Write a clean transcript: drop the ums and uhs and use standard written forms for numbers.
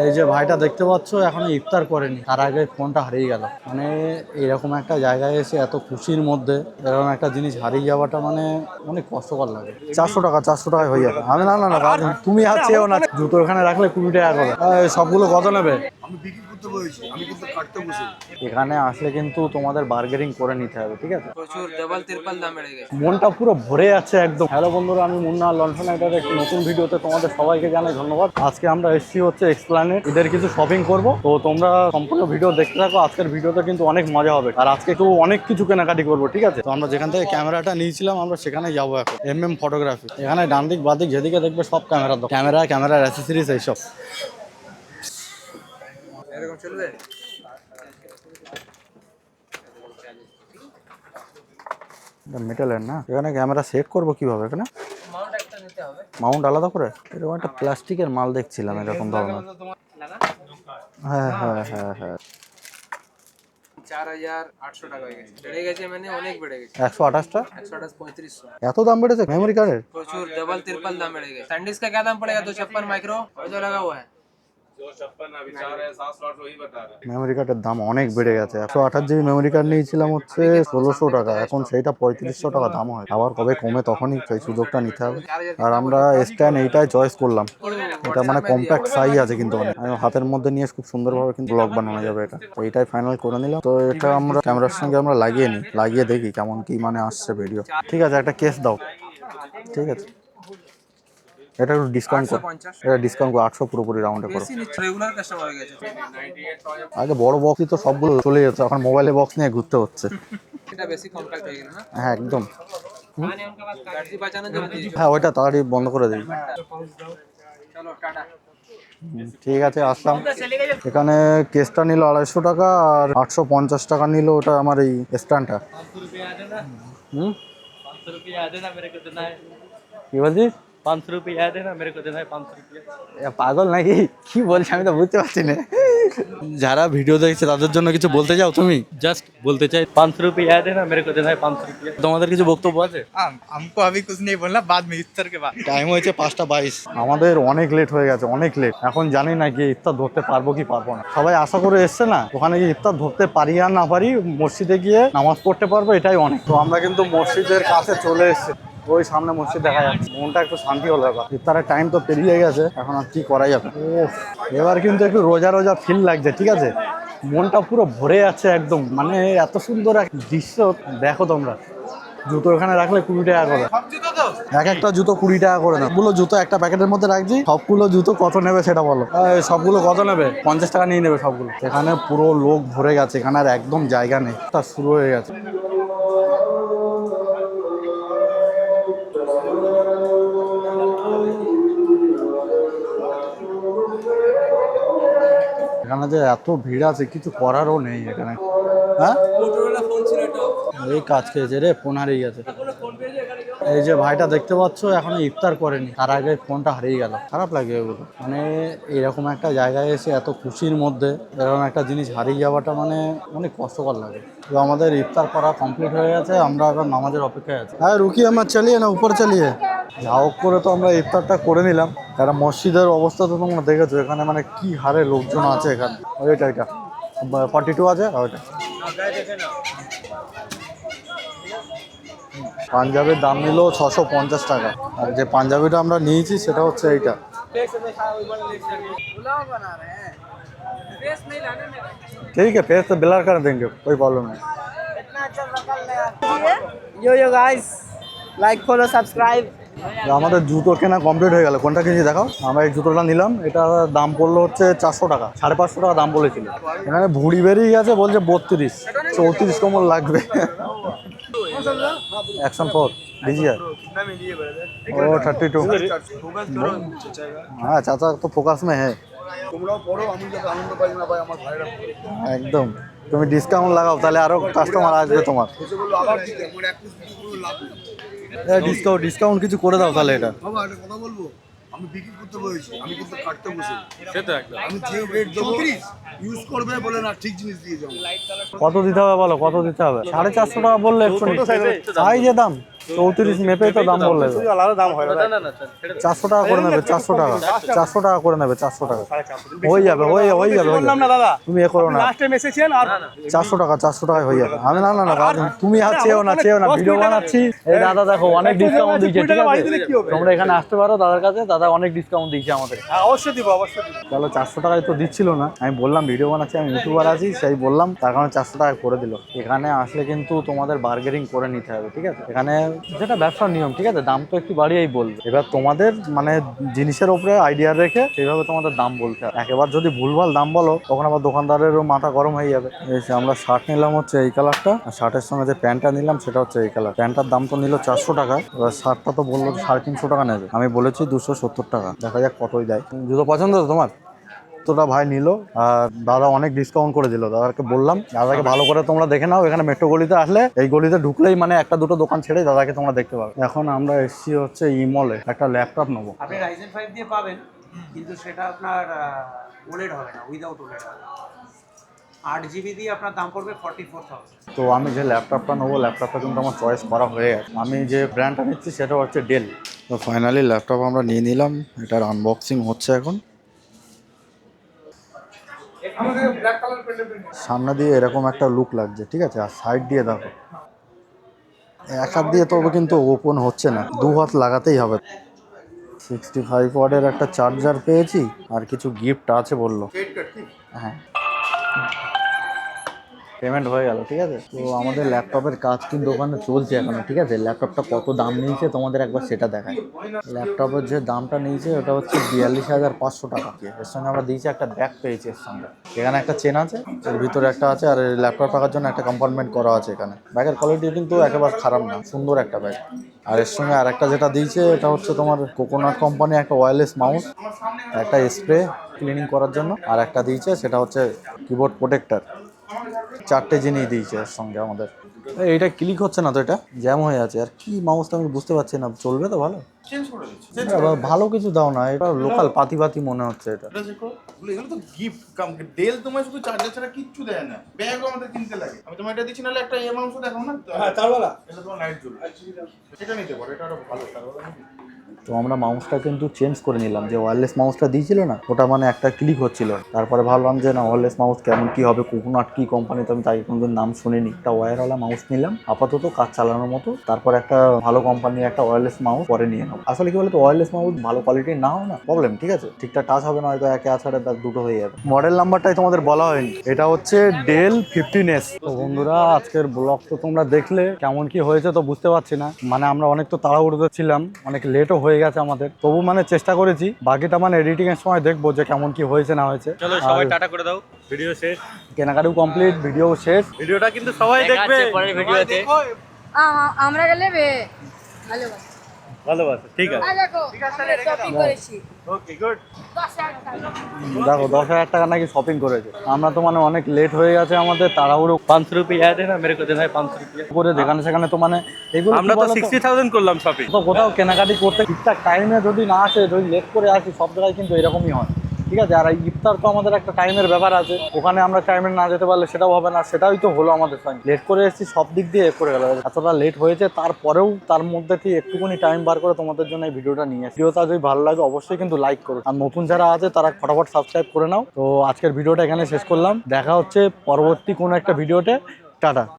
এই যে ভাইটা দেখতে পাচ্ছ এখনো ইফতার করেনি, তার আগে ফোনটা হারিয়ে গেল। মানে এরকম একটা জায়গায় এসে এত খুশির মধ্যে এরকম একটা জিনিস হারিয়ে যাওয়াটা মানে অনেক কষ্টকর লাগে। 400 টাকায় হয়ে যাবে। আমি না না না তুমি আর চেয়েও না, জুতো এখানে রাখলে 20 টাকা করে। সবগুলো কত নেবে? আমি বিক্রি করতে বলেছি, আমি কিন্তু কাটতে বসে। এখানে আসলে কিন্তু তোমাদের বার্গেনিং করে নিতে হবে, ঠিক আছে? প্রচুর ডাবল ট্রিপল দাম বেড়ে গেছে। মনটা পুরো ভরে যাচ্ছে একদম। হ্যালো বন্ধুরা, আমি মুন্না লন্ঠন রাইডারের একটি নতুন ভিডিওতে তোমাদের সবাইকে জানাই ধন্যবাদ। আজকে আমরা এসেছি হচ্ছে এক্সপ্ল্যানেড, এদের কিছু শপিং করব। তো তোমরা সম্পূর্ণ ভিডিও দেখতে থাকো, আজকের ভিডিওতে কিন্তু অনেক মজা হবে। আর আজকে একটু অনেক কিছু কেনাকাটি করবো, ঠিক আছে? তো আমরা যেখান থেকে ক্যামেরাটা নিয়েছিলাম আমরা সেখানে যাবো এখন। ফটোগ্রাফি। এখানে ডান দিক বাদিক যেদিকে দেখবে সব ক্যামেরার অ্যাসেসরিজ এইসব। এরকম চলবে? মেটালের না, এখানে ক্যামেরা সেট করবো কিভাবে? এখানে মাউন্ট একটা নিতে হবে, মাউন্ট আলাদা করে। এরকম একটা প্লাস্টিকের মাল দেখছিলাম এরকম ধরনের। হ্যাঁ হ্যাঁ হ্যাঁ হ্যাঁ 4800 টাকা হয়ে গেছে। বেড়ে গেছে মানে অনেক বেড়ে গেছে। 128টা 128 3500। এত দাম বেড়েছে মেমোরি কার্ডের? प्रचुर डबल ट्रिपल दाम बढ़ गए। सैंडिस का क्या दाम पड़ेगा? 256 माइक्रो और जो लगा हुआ है 256 अभी 4700 वही बता रहे हैं। মেমোরি কার্ডের দাম অনেক বেড়ে গেছে। 128 জিবি মেমোরি কার্ড নিয়েছিলাম হচ্ছে 1600 টাকা, এখন সেইটা 3500 টাকা দাম হয়। আবার কবে কমে তখনই সেই সুযোগটা নিতে হবে। আর আমরা স্ট্যান্ড এইটাই চয়েস করলাম। এটা মানে কম্প্যাক্ট সাইজ আছে কিন্তু অনেক। আমি হাতের মধ্যে নিয়ে খুব সুন্দরভাবে কিন্তু ব্লগ বানানো যাবে এটা। তো এইটাই ফাইনাল করে নিলাম। তো এটা আমরা ক্যামেরার সঙ্গে আমরা লাগিয়ে নিই, লাগিয়ে দেখি কেমন কি মানে আসছে ভিডিও। ঠিক আছে, একটা কেস দাও। ঠিক আছে, এটা একটু ডিসকাউন্ট করো। এটা ডিসকাউন্ট করো 800 পুরোপুরি রাউন্ডে করো। বেশি নিচ্ছে, রেগুলার কাস্টমার হয়ে গেছে। আগে বড় বক্সই তো সবগুলো চলে যেত, এখন মোবাইলে বক্স নিয়ে ঘুরতে হচ্ছে। এটা বেশি কম্প্যাক্ট হয়ে গেল না? হ্যাঁ একদম। ব্যাটারি বাঁচানোর জন্য দিয়েছো। হ্যাঁ ওইটা তাড়াতাড়ি বন্ধ করে দিই। চলো টাটা। ঠিক আছে, আসলাম। এখানে কেসটা নিল 250 টাকা আর 850 টাকা নিল ওটা আমার এই স্ট্যান্ডটা। হুম 500 रुपये याद है ना मेरे को देना है। কি বলছিস? 500 रुपये याद है ना मेरे को देना है 500 रुपये। পাগল নাকি? কি বলছি আমি তো বুঝতে পারছি না। যারা ভিডিও দেখছে তাদের জন্য কিছু বলতে চাও তুমি? जस्ट बोलते चाहे 500 रुपये याद है ना मेरे को देना है 500 रुपये। তোমাদের কিছু বক্তব্য আছে? हमको अभी कुछ नहीं बोलना, बाद में इफ्तार के बाद। টাইম হয়েছে 5:22। আমাদের অনেক লেট হয়ে গেছে, অনেক লেট। এখন জানি না গিয়ে ইফতার ধরতে পারবো কি পারবো না। সবাই আশা করে এসছে না, ওখানে গিয়ে ইফতার ধরতে পারি আর না পারি, মসজিদে গিয়ে নামাজ পড়তে পারবো এটাই অনেক। তো আমরা কিন্তু মসজিদের কাছে চলে এসেছি, ওই সামনে মসজিদ দেখা যাচ্ছে। মনটা একটু শান্তি হলো। এবার ইফতারের টাইম তো পেরিয়ে গেছে, এখন আর কি করা যাবে। এবার কিন্তু একটু রোজা রোজা ফিল লাগছে, ঠিক আছে? মনটা পুরো ভরে যাচ্ছে একদম। মানে এত সুন্দর এক দৃশ্য দেখো তোমরা। জুতো এখানে রাখলে 20 টাকা করে। এক একটা জুতো 20 টাকা করে না। সবগুলো জুতো একটা প্যাকেটের মধ্যে রাখছি। সবগুলো জুতো কত নেবে সেটা বলো? সবগুলো কত নেবে? 50 টাকা নিয়ে নেবে সবগুলো। এখানে পুরো লোক ভরে গেছে, এখানে আর একদম জায়গা নেই। তা শুরু হয়ে গেছে। এখানে যে এত ভিড় আছে কিছু করারও নেই এখানে। হ্যাঁ এই কাজ খেয়েছে রে, ফোন হারিয়ে গেছে। এই যে ভাইটা দেখতে পাচ্ছ এখনো ইফতার করেনি, তার আগে ফোনটা হারিয়ে গেল। খারাপ লাগে এগুলো। মানে এরকম একটা জায়গায় এসে এত খুশির মধ্যে এরকম একটা জিনিস হারিয়ে যাওয়াটা মানে অনেক কষ্টকর লাগে। তো আমাদের ইফতার করা কমপ্লিট হয়ে গেছে, আমরা এবার নামাজের অপেক্ষায় আছি। হ্যাঁ রুকি আমার চালিয়ে না, উপরে চালিয়ে যা হোক করে তো আমরা ইফতারটা করে নিলাম। একটা মসজিদের অবস্থা তো তোমরা দেখেছো, এখানে মানে কি হারে লোকজন আছে এখানে। ওইটা 42 আছে। ওইটা পাঞ্জাবির দাম নিল 650 টাকা। আর যে পাঞ্জাবিটা আমরা নিয়েছি সেটা হচ্ছে এইটা। ठीक है, फेस तो ब्लर कर देंगे, कोई प्रॉब्लम नहीं। Yo yo guys, like follow subscribe. আমাদের জুতো কেনা কমপ্লিট হয়ে গেল। কোনটা কিনছি দেখাও। আমরা এই জুতোটা নিলাম, এটা দাম পড়লো হচ্ছে 400 টাকা। 550 টাকা দাম বলেছিল। এখানে ভুড়ি বেরিয়ে গেছে, বলছে 32 34 কমল লাগবে। एक्शन 4 DGR ओ 32। हाँ चाचा तो फोकस में है তোমরাও পড়ো, আমি যাতে আনন্দ পাই না ভাই আমার ভাইরা। একদম। তুমি ডিসকাউন্ট লাগাও তাহলে আরো কাস্টমার আসবে তোমার। এসে বললো আবার দিতে, আমার এক পিস বিক্রি করে লাভ নেই। ডিসকাউন্ট কিছু করে দাও তাহলে। এটা বাবা একটা কথা বলবো, আমি বিক্রি করতে বলেছি, আমি কিন্তু কাটতে বসে। সেটা একদম আমি যে রেট দেবো ইউজ করবে বলে না, ঠিক জিনিস দিয়ে যাবো। কত দিতে হবে বলো, কত দিতে হবে? 450 টাকা বললে একটু সাইজের দাম 34 মেপে তো দাম বললে তো। আলাদা দাম হয় না না না ছেড়ে দাও। 400 টাকা করে নেবে, 400 টাকা, 400 টাকা করে নেবে, 400 টাকা হয়ে যাবে, হয়ে যাবে। বললাম না দাদা, তুমি এ করো না, লাস্ট টাইম এসেছেন আর 400 টাকা, 400 টাকায় হয়ে যাবে। আমি না না না দাদা, তুমি আর চেয়েও না, ভিডিও বানাচ্ছি। এই দাদা দেখো অনেক ডিসকাউন্ট দিচ্ছে, ঠিক আছে? তোমরা এখানে আসতে পারো দাদার কাছে, দাদা অনেক ডিসকাউন্ট দিচ্ছে আমাদের। হ্যাঁ, অবশ্যই দিব, অবশ্যই দিব। চলো 400 টাকায় তো দিচ্ছিল না, আমি বললাম ভিডিও বানাচ্ছি, আমি ইউটিউবার আছি, সেই বললাম, তার কারণে 400 টাকা করে দিল। এখানে আসলে কিন্তু তোমাদের বার্গেনিং করে নিতে হবে, ঠিক আছে? এখানে যেটা ব্যবসার নিয়ম, ঠিক আছে? দাম তো একটু বাড়িয়েই বলবে। এবার তোমাদের মানে জিনিসের উপরে আইডিয়া রেখে সেইভাবে তোমাদের দাম বলতে হবে। একেবারে যদি ভুলভাল দাম বলো তখন আবার দোকানদারেরও মাথা গরম হয়ে যাবে। এসে আমরা শার্ট নিলাম হচ্ছে এই কালারটা, আর শার্টের সঙ্গে যে প্যান্টটা নিলাম সেটা হচ্ছে এই কালার। প্যান্টটার দাম তো নিল 400 টাকা, এবার শার্টটা তো বললো 350 টাকা নেবে, আমি বলেছি 270 টাকা, দেখা যাক কতই দেয়। জুতো পছন্দ তো তোমার? তোটা ভাই নিল, আর দাদা অনেক ডিসকাউন্ট করে দিল। দাদাকে বললাম দাদাকে ভালো করে তোমরা দেখে নাও, এখানে মেট্রো গলিতে আসলে এই গলিতে ঢুকলেই মানে একটা দুটো দোকান ছেড়ে দাদাকে তোমরা দেখতে পাবে। এখন আমরা এসেছি হচ্ছে ইমলে, একটা ল্যাপটপ নেবো। আপনি রাইজেন 5 দিয়ে পাবেন, কিন্তু সেটা আপনার ওলেড হবে না, উইদাউট ওলেড হবে। 8 GB দিয়ে আপনার দাম পড়বে 44,000। তো আমি যে ল্যাপটপটা নেবো, ল্যাপটপটা কিন্তু আমার চয়েস করা হয়ে গেছে। আমি যে ব্র্যান্ডটা নিচ্ছি সেটা হচ্ছে ডেল। তো ফাইনালি ল্যাপটপ আমরা নিয়ে নিলাম, এটার আনবক্সিং হচ্ছে এখন। সামনে দিয়ে এরকম একটা লুক লাগছে, ঠিক আছে? আর সাইড দিয়ে দেখো, এক হাত দিয়ে তো কিন্তু ওপেন হচ্ছে না, 2 হাত লাগাতেই হবে। 65 ওয়াটের একটা চার্জার পেয়েছি, আর কিছু গিফট আছে বললো। হ্যাঁ, পেমেন্ট হয়ে গেল, ঠিক আছে? তো আমাদের ল্যাপটপের কাজ কিন্তু ওখানে চলছে এখনো, ঠিক আছে? ল্যাপটপটা কত দাম নিয়েছে তোমাদের একবার সেটা দেখায়। ল্যাপটপের যে দামটা নিয়েছে ওটা হচ্ছে 42,500 টাকা। এর সঙ্গে আমরা দিয়েছি একটা ব্যাগ পেয়েছি এর সঙ্গে, এখানে একটা চেন আছে, এর ভিতরে একটা আছে, আর ল্যাপটপ রাখার জন্য একটা কম্পার্টমেন্ট করা আছে এখানে। ব্যাগের কোয়ালিটি কিন্তু একেবারে খারাপ না, সুন্দর একটা ব্যাগ। আর এর সঙ্গে আর একটা যেটা দিয়েছে এটা হচ্ছে তোমার কোকোনাট কোম্পানি একটা ওয়্যারলেস মাউস, একটা স্প্রে ক্লিনিং করার জন্য, আর একটা দিয়েছে সেটা হচ্ছে কিবোর্ড প্রোটেক্টর। 4টে জিনিস দিয়েছে এর সঙ্গে আমাদের। এইটা ক্লিক হচ্ছে না তো, এটা জ্যাম হয়ে আছে। আর কি মাউসটা আমি বুঝতে পারছি না, চলবে তো ভালো? চেঞ্জ করে দিচ্ছি। ভালো কিছু দাও না, এটা লোকাল পাতি পাতি মনে হচ্ছে এটা। এগুলো তো গিফট কাম, ডেল তোমায় শুধু চার্জার ছাড়া কিচ্ছু দেয় না, ব্যাগও আমাদের কিনতে লাগে। আমি তোমার এটা দিচ্ছি, নাহলে একটা এমাউন্টও দেখাও না। হ্যাঁ, তারওয়ালা এটা তোমার লাইট জ্বলবে, এটা নিতে পারো, এটা আরো ভালো। তারওয়ালা তো আমরা মাউসটা কিন্তু চেঞ্জ করে নিলাম। যে ওয়্যারলেস মাউসটা দিয়েছিল না, ওটা মানে একটা ক্লিক হচ্ছিল। তারপরে ভাবলাম যে না, ওয়্যারলেস মাউস কেমন কি হবে, কোকোনাট কি কোম্পানি, তো আমি তাই কোনোদিন নাম শুনিনি। একটা ওয়্যারওয়ালা মাউস নিলাম আপাতত কাজ চালানোর মতো, তারপর একটা ভালো কোম্পানির একটা ওয়্যারলেস মাউস পরে নিয়ে নেবো। আসলে কি বলতো, ওয়্যারলেস মাউস ভালো কোয়ালিটির না হয় না প্রবলেম, ঠিক আছে? ঠিকঠাক টাচ হবে না, হয়তো একে আছাড়ে তার দুটো হয়ে যাবে। মডেল নাম্বারটাই তোমাদের বলা হয়নি, এটা হচ্ছে ডেল 15S। তো বন্ধুরা, আজকের ব্লগ তো তোমরা দেখলে, কেমন কি হয়েছে তো বুঝতে পারছি না। মানে আমরা অনেক তো তাড়াহুড়োতে ছিলাম, অনেক লেটও হয়ে গেছে আমাদের, তবু মানে চেষ্টা করেছি। বাকিটা মানে এডিটিং এর সময় দেখবো যে কেমন কি হয়েছে না হয়েছে। চলো সবাই টাটা করে দাও, ভিডিও শেষ। কেনাকাটিও কমপ্লিট, ভিডিও শেষ। ভিডিওটা কিন্তু সবাই দেখবে পরের ভিডিওতে। আমরা গেলে ভালো ভালোবাসা, ঠিক আছে, দেখো শপিং করেছি। Okay good. 10,000 টাকা। দেখো 10,000 টাকা নাকি শপিং করেছে। আমরা তো মানে অনেক লেট হয়ে গেছে আমাদের, তাড়াহুড়ো 500 रुपये याद है ना मेरे को देना है 500 रुपये। করে যেখানে সেখানে তো মানে এগুলো আমরা তো 60,000 করলাম শপিং। তো কোথাও কেনাকাটি করতে ঠিকঠাক টাইমে যদি না আসে, যদি লেট করে আসি, সব জায়গায় কিন্তু এরকমই হয়, ঠিক আছে? আর এই ইফতার তো আমাদের একটা টাইমের ব্যাপার আছে, ওখানে আমরা টাইমে না যেতে পারলে সেটাও হবে না। সেটাই তো হলো আমাদের সঙ্গে, লেট করে এসেছি, সব দিক দিয়ে করে গেল। এতটা লেট হয়েছে, তারপরেও তার মধ্যে থেকে একটুখানি টাইম বার করে তোমাদের জন্য এই ভিডিওটা নিয়ে এসেছি। ভিডিওটা যদি ভালো লাগে অবশ্যই কিন্তু লাইক করো, আর নতুন যারা আছে তারা ফটাফট সাবস্ক্রাইব করে নাও। তো আজকের ভিডিওটা এখানে শেষ করলাম, দেখা হচ্ছে পরবর্তী কোনো একটা ভিডিওতে। টাটা।